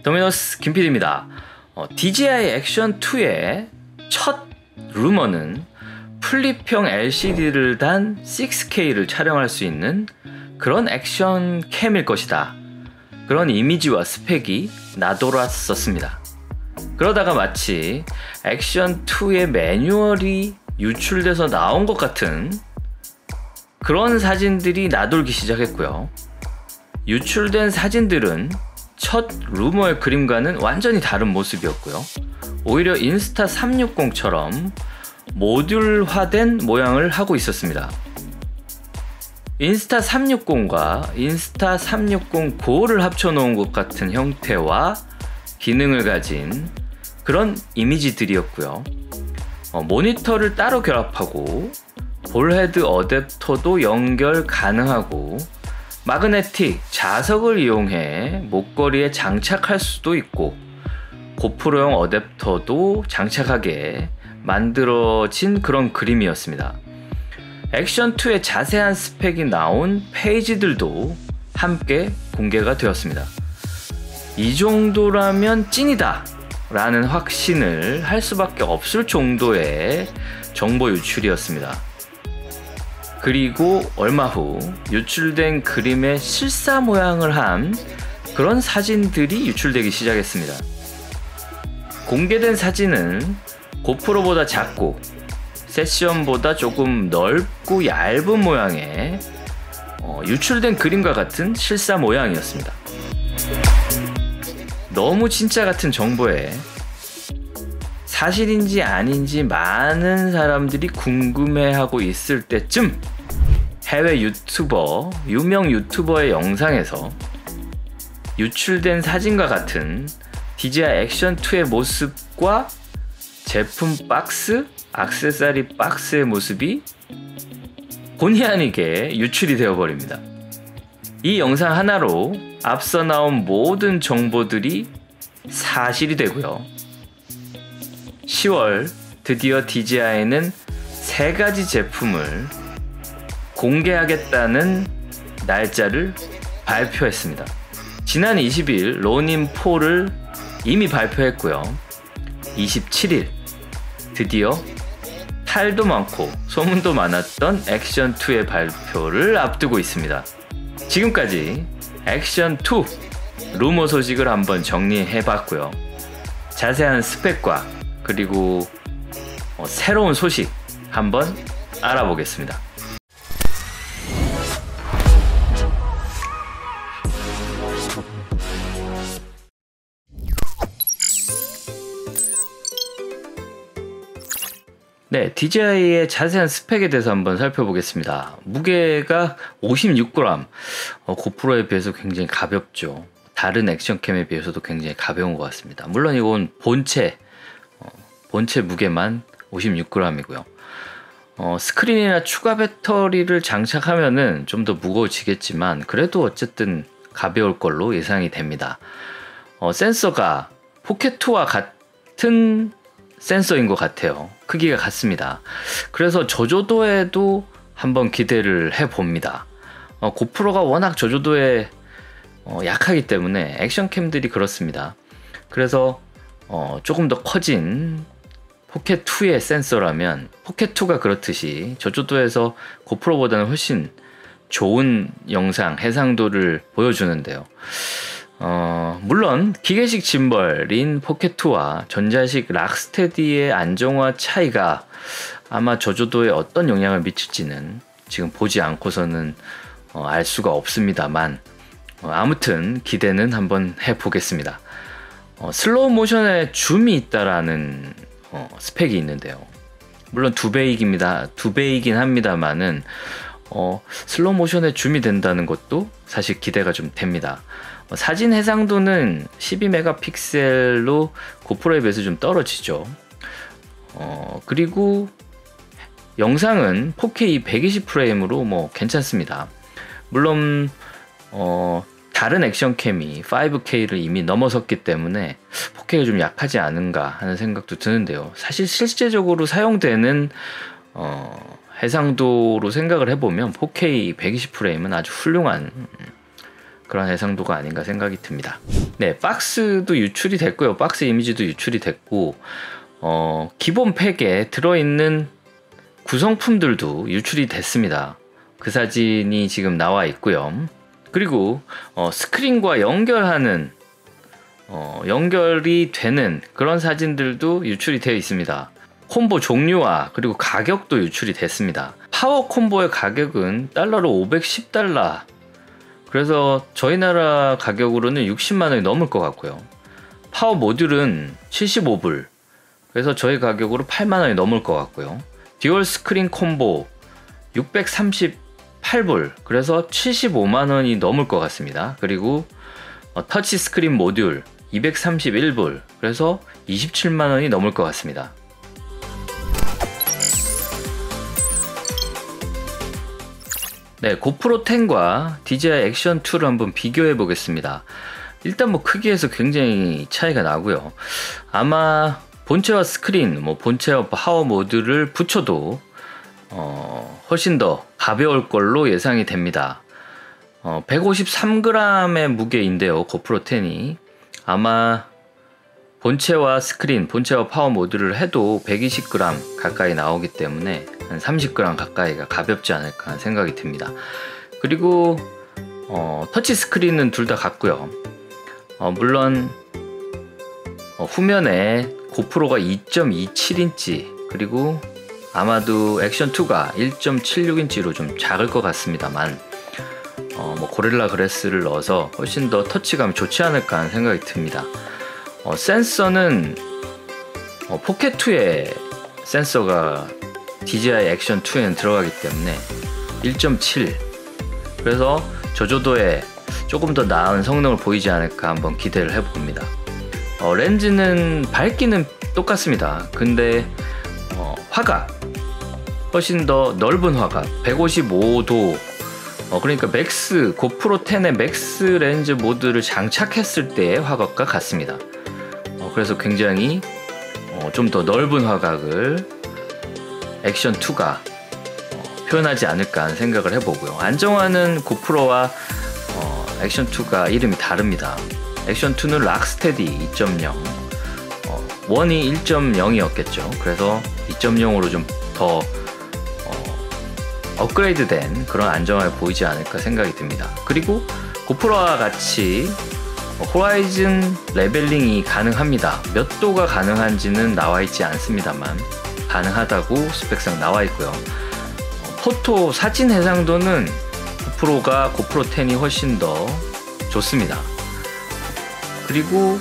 도미노스 김PD입니다. DJI 액션2의 첫 루머는 플립형 LCD를 단 6K를 촬영할 수 있는 그런 액션 캠일 것이다. 그런 이미지와 스펙이 나돌았었습니다. 그러다가 마치 액션2의 매뉴얼이 유출돼서 나온 것 같은 그런 사진들이 나돌기 시작했고요. 유출된 사진들은 첫 루머의 그림과는 완전히 다른 모습이었고요. 오히려 인스타 360처럼 모듈화된 모양을 하고 있었습니다. 인스타 360과 인스타 360 고를 합쳐놓은 것 같은 형태와 기능을 가진 그런 이미지들이었고요. 모니터를 따로 결합하고 볼헤드 어댑터도 연결 가능하고 마그네틱 자석을 이용해 목걸이에 장착할 수도 있고 고프로용 어댑터도 장착하게 만들어진 그런 그림이었습니다. 액션2의 자세한 스펙이 나온 페이지들도 함께 공개가 되었습니다. 이 정도라면 찐이다 라는 확신을 할 수밖에 없을 정도의 정보 유출이었습니다. 그리고 얼마 후 유출된 그림의 실사 모양을 한 그런 사진들이 유출되기 시작했습니다. 공개된 사진은 고프로보다 작고 세션보다 조금 넓고 얇은 모양의 유출된 그림과 같은 실사 모양이었습니다. 너무 진짜 같은 정보에 사실인지 아닌지 많은 사람들이 궁금해하고 있을 때쯤 해외 유튜버, 유명 유튜버의 영상에서 유출된 사진과 같은 DJI 액션2의 모습과 제품 박스, 액세서리 박스의 모습이 본의 아니게 유출이 되어버립니다. 이 영상 하나로 앞서 나온 모든 정보들이 사실이 되고요. 10월 드디어 DJI는 3가지 제품을 공개하겠다는 날짜를 발표했습니다. 지난 20일 로닌4를 이미 발표했고요. 27일 드디어 탈도 많고 소문도 많았던 액션2의 발표를 앞두고 있습니다. 지금까지 액션2 루머 소식을 한번 정리해봤고요. 자세한 스펙과 그리고 새로운 소식 한번 알아보겠습니다. 네, DJI의 자세한 스펙에 대해서 한번 살펴보겠습니다. 무게가 56g, 고프로에 비해서 굉장히 가볍죠. 다른 액션캠에 비해서도 굉장히 가벼운 것 같습니다. 물론 이건 본체 무게만 56g이고요. 스크린이나 추가 배터리를 장착하면은 좀 더 무거워지겠지만 그래도 어쨌든 가벼울 걸로 예상이 됩니다. 센서가 포켓2와 같은 센서인 것 같아요. 크기가 같습니다. 그래서 저조도에도 한번 기대를 해봅니다. 고프로가 워낙 저조도에 약하기 때문에 액션캠들이 그렇습니다. 그래서 조금 더 커진 포켓2의 센서라면 포켓2가 그렇듯이 저조도에서 고프로보다는 훨씬 좋은 영상, 해상도를 보여주는데요. 물론 기계식 짐벌인 포켓2와 전자식 락스테디의 안정화 차이가 아마 저조도에 어떤 영향을 미칠지는 지금 보지 않고서는 알 수가 없습니다만 아무튼 기대는 한번 해보겠습니다. 슬로우 모션에 줌이 있다라는 스펙이 있는데요. 물론 2배이긴 합니다만은 슬로우 모션에 줌이 된다는 것도 사실 기대가 좀 됩니다. 사진 해상도는 12메가픽셀로 고프로에 비해서 좀 떨어지죠. 그리고 영상은 4K 120프레임으로 뭐 괜찮습니다. 물론 다른 액션캠이 5K를 이미 넘어섰기 때문에 4K가 좀 약하지 않은가 하는 생각도 드는데요. 사실 실제적으로 사용되는 해상도로 생각을 해보면 4K 120프레임은 아주 훌륭한 그런 해상도가 아닌가 생각이 듭니다. 네, 박스도 유출이 됐고요. 박스 이미지도 유출이 됐고, 기본 팩에 들어있는 구성품들도 유출이 됐습니다. 그 사진이 지금 나와 있고요. 그리고 스크린과 연결하는 연결이 되는 그런 사진들도 유출이 되어 있습니다. 콤보 종류와 그리고 가격도 유출이 됐습니다. 파워 콤보의 가격은 달러로 510달러, 그래서 저희 나라 가격으로는 60만원이 넘을 것 같고요. 파워 모듈은 75불, 그래서 저희 가격으로 8만원이 넘을 것 같고요. 듀얼 스크린 콤보 638불, 그래서 75만원이 넘을 것 같습니다. 그리고 터치 스크린 모듈 231불, 그래서 27만원이 넘을 것 같습니다. 네, 고프로 10과 DJI 액션 2를 한번 비교해 보겠습니다. 일단 뭐 크기에서 굉장히 차이가 나고요. 아마 본체와 스크린, 본체와 파워 모드를 붙여도 훨씬 더 가벼울 걸로 예상이 됩니다. 153g의 무게인데요, 고프로 10이. 아마 본체와 스크린, 본체와 파워 모드를 해도 120g 가까이 나오기 때문에 한 30g 가까이가 가볍지 않을까 하는 생각이 듭니다. 그리고 터치 스크린은 둘 다 같고요. 물론 후면에 고프로가 2.27인치, 그리고 아마도 액션2가 1.76인치로 좀 작을 것 같습니다만, 고릴라 그래스를 넣어서 훨씬 더 터치감이 좋지 않을까 하는 생각이 듭니다. 센서는 포켓2의 센서가 DJI 액션 2에는 들어가기 때문에 1.7, 그래서 저조도에 조금 더 나은 성능을 보이지 않을까 한번 기대를 해봅니다. 렌즈는 밝기는 똑같습니다. 근데 화각, 훨씬 더 넓은 화각 155도, 그러니까 맥스, 고프로 10의 맥스 렌즈 모드를 장착했을 때의 화각과 같습니다. 그래서 굉장히 좀 더 넓은 화각을 액션2가 표현하지 않을까 하는 생각을 해보고요. 안정화는 고프로와 액션2가 이름이 다릅니다. 액션2는 락스테디 2.0, 1이 1.0이었겠죠. 그래서 2.0으로 좀 더 업그레이드된 그런 안정화를 보이지 않을까 생각이 듭니다. 그리고 고프로와 같이 호라이즌 레벨링이 가능합니다. 몇 도가 가능한지는 나와 있지 않습니다만 가능하다고 스펙상 나와 있고요. 포토 사진 해상도는 고프로 10이 훨씬 더 좋습니다. 그리고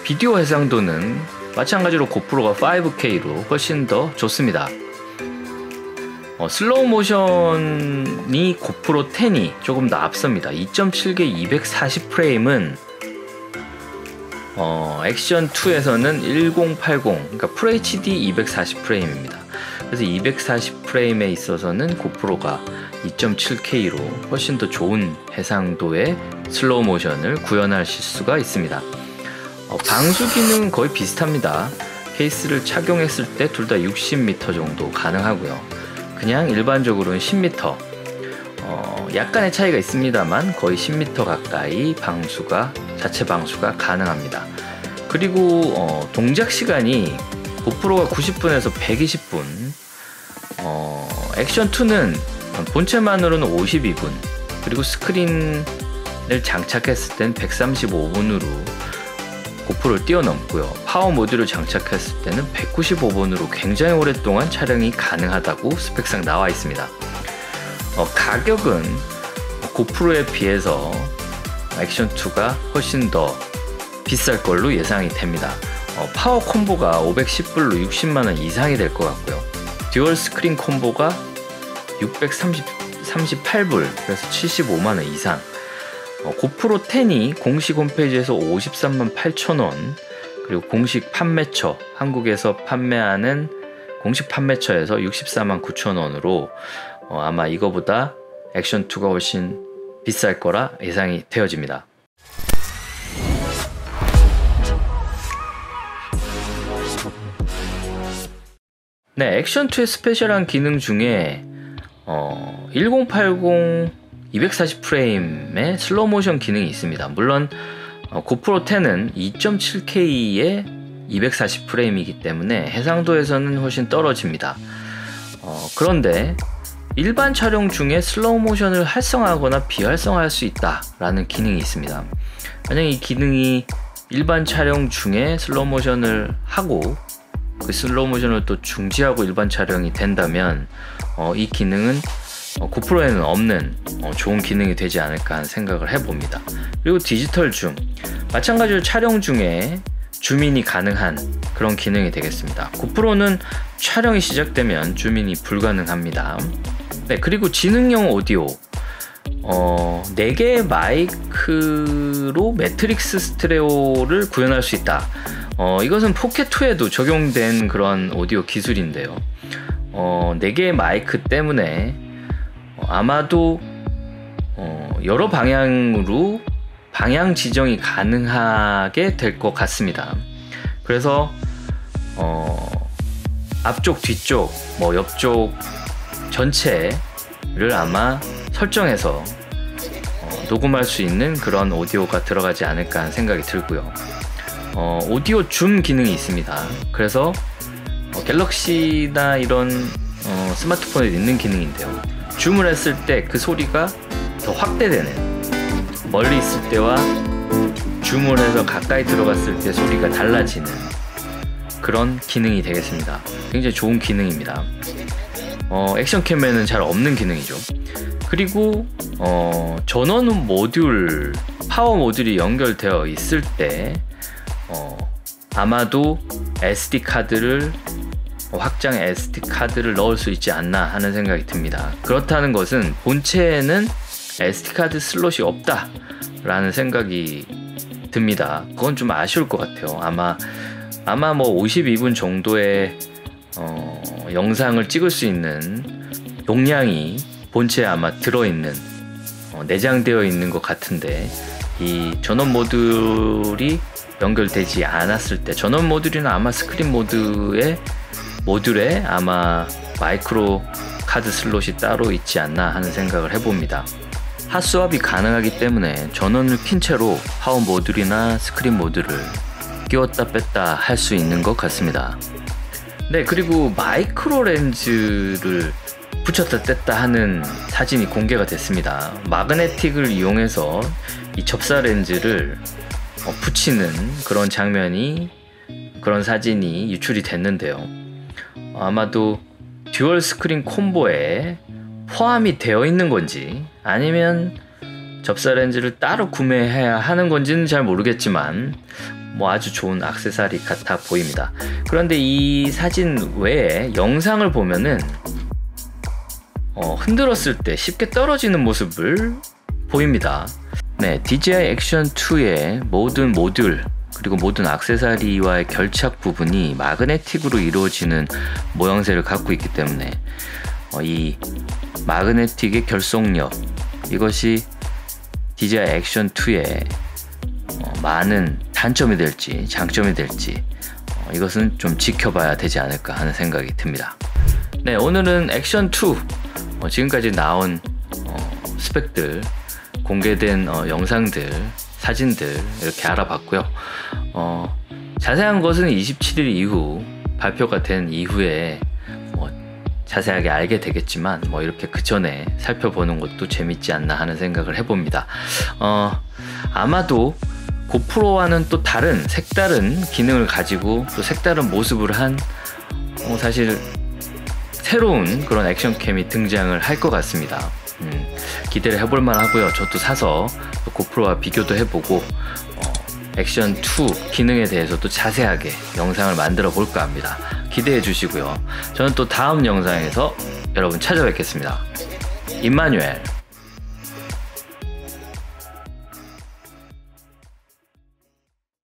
비디오 해상도는 마찬가지로 고프로가 5K로 훨씬 더 좋습니다. 슬로우 모션이 고프로 10이 조금 더 앞섭니다. 2.7개 240프레임은 액션 2에서는 1080, 그러니까 FHD 240프레임입니다. 그래서 240프레임에 있어서는 고프로가 2.7K로 훨씬 더 좋은 해상도의 슬로우 모션을 구현하실 수가 있습니다. 방수 기능은 거의 비슷합니다. 케이스를 착용했을 때 둘 다 60m 정도 가능하고요. 그냥 일반적으로는 10m, 약간의 차이가 있습니다만 거의 10m 가까이 자체 방수가 가능합니다. 그리고 동작 시간이 고프로가 90분에서 120분, 액션2는 본체만으로는 52분, 그리고 스크린을 장착했을 땐 135분으로 고프로를 뛰어넘고요. 파워 모듈을 장착했을 때는 195분으로 굉장히 오랫동안 촬영이 가능하다고 스펙상 나와 있습니다. 가격은 고프로에 비해서 액션2가 훨씬 더 비쌀 걸로 예상이 됩니다. 파워 콤보가 510불로 60만원 이상이 될 것 같고요. 듀얼 스크린 콤보가 638불, 그래서 75만원 이상. 고프로 10이 공식 홈페이지에서 53만 8천원, 그리고 공식 판매처, 한국에서 판매하는 공식 판매처에서 64만 9천원으로 아마 이거보다 액션2가 훨씬 비쌀 거라 예상이 되어집니다. 네, 액션2의 스페셜한 기능 중에 1080 240프레임의 슬로우 모션 기능이 있습니다. 물론 고프로 10은 2.7K의 240프레임이기 때문에 해상도에서는 훨씬 떨어집니다. 그런데 일반 촬영 중에 슬로우 모션을 활성화하거나 비활성화할 수 있다라는 기능이 있습니다. 만약 이 기능이 일반 촬영 중에 슬로우 모션을 하고 그 슬로우 모션을 또 중지하고 일반 촬영이 된다면 이 기능은 고프로에는 없는 좋은 기능이 되지 않을까 하는 생각을 해봅니다. 그리고 디지털 줌, 마찬가지로 촬영 중에 줌인이 가능한 그런 기능이 되겠습니다. 고프로는 촬영이 시작되면 줌인이 불가능합니다. 네, 그리고 지능형 오디오, 4개의 마이크로 매트릭스 스테레오를 구현할 수 있다. 이것은 포켓2에도 적용된 그런 오디오 기술인데요. 4개의 마이크 때문에 아마도 여러 방향으로 방향 지정이 가능하게 될 것 같습니다. 그래서 앞쪽, 뒤쪽, 옆쪽 전체를 아마 설정해서 녹음할 수 있는 그런 오디오가 들어가지 않을까 하는 생각이 들고요. 오디오 줌 기능이 있습니다. 그래서 갤럭시나 이런 스마트폰에 있는 기능인데요. 줌을 했을 때 그 소리가 더 확대되는, 멀리 있을 때와 줌을 해서 가까이 들어갔을 때 소리가 달라지는 그런 기능이 되겠습니다. 굉장히 좋은 기능입니다. 액션캠에는 잘 없는 기능이죠. 그리고 전원 모듈, 파워 모듈이 연결되어 있을 때 아마도 확장 SD 카드를 넣을 수 있지 않나 하는 생각이 듭니다. 그렇다는 것은 본체에는 SD카드 슬롯이 없다 라는 생각이 듭니다. 그건 좀 아쉬울 것 같아요. 아마 52분 정도의 영상을 찍을 수 있는 용량이 본체에 아마 들어있는, 내장되어 있는 것 같은데, 이 전원 모듈이 연결되지 않았을 때, 전원 모듈이나 아마 스크린 모듈에 아마 마이크로 카드 슬롯이 따로 있지 않나 하는 생각을 해봅니다. 핫스왑이 가능하기 때문에 전원을 킨 채로 파워 모듈이나 스크린 모듈을 끼웠다 뺐다 할 수 있는 것 같습니다. 네, 그리고 마이크로 렌즈를 붙였다 뗐다 하는 사진이 공개가 됐습니다. 마그네틱을 이용해서 이 접사 렌즈를 붙이는 그런 사진이 유출이 됐는데요. 아마도 듀얼 스크린 콤보에 포함이 되어 있는 건지 아니면 접사 렌즈를 따로 구매해야 하는 건지는 잘 모르겠지만 아주 좋은 액세서리 같아 보입니다. 그런데 이 사진 외에 영상을 보면은 흔들었을 때 쉽게 떨어지는 모습을 보입니다. 네, DJI 액션 2의 모든 모듈 그리고 모든 액세서리와의 결착 부분이 마그네틱으로 이루어지는 모양새를 갖고 있기 때문에 이 마그네틱의 결속력, 이것이 DJI 액션 2의 많은 단점이 될지 장점이 될지 이것은 좀 지켜봐야 되지 않을까 하는 생각이 듭니다. 네, 오늘은 액션 2 지금까지 나온 스펙들, 공개된 영상들, 사진들 이렇게 알아봤고요. 자세한 것은 27일 이후 발표가 된 이후에 자세하게 알게 되겠지만 이렇게 그 전에 살펴보는 것도 재밌지 않나 하는 생각을 해봅니다. 아마도 고프로와는 또 다른 색다른 기능을 가지고 또 색다른 모습을 한 사실 새로운 그런 액션캠이 등장을 할 것 같습니다. 기대를 해볼 만하고요. 저도 사서 또 고프로와 비교도 해보고 액션 2 기능에 대해서도 자세하게 영상을 만들어 볼까 합니다. 기대해 주시고요. 저는 또 다음 영상에서 여러분 찾아뵙겠습니다. 임마누엘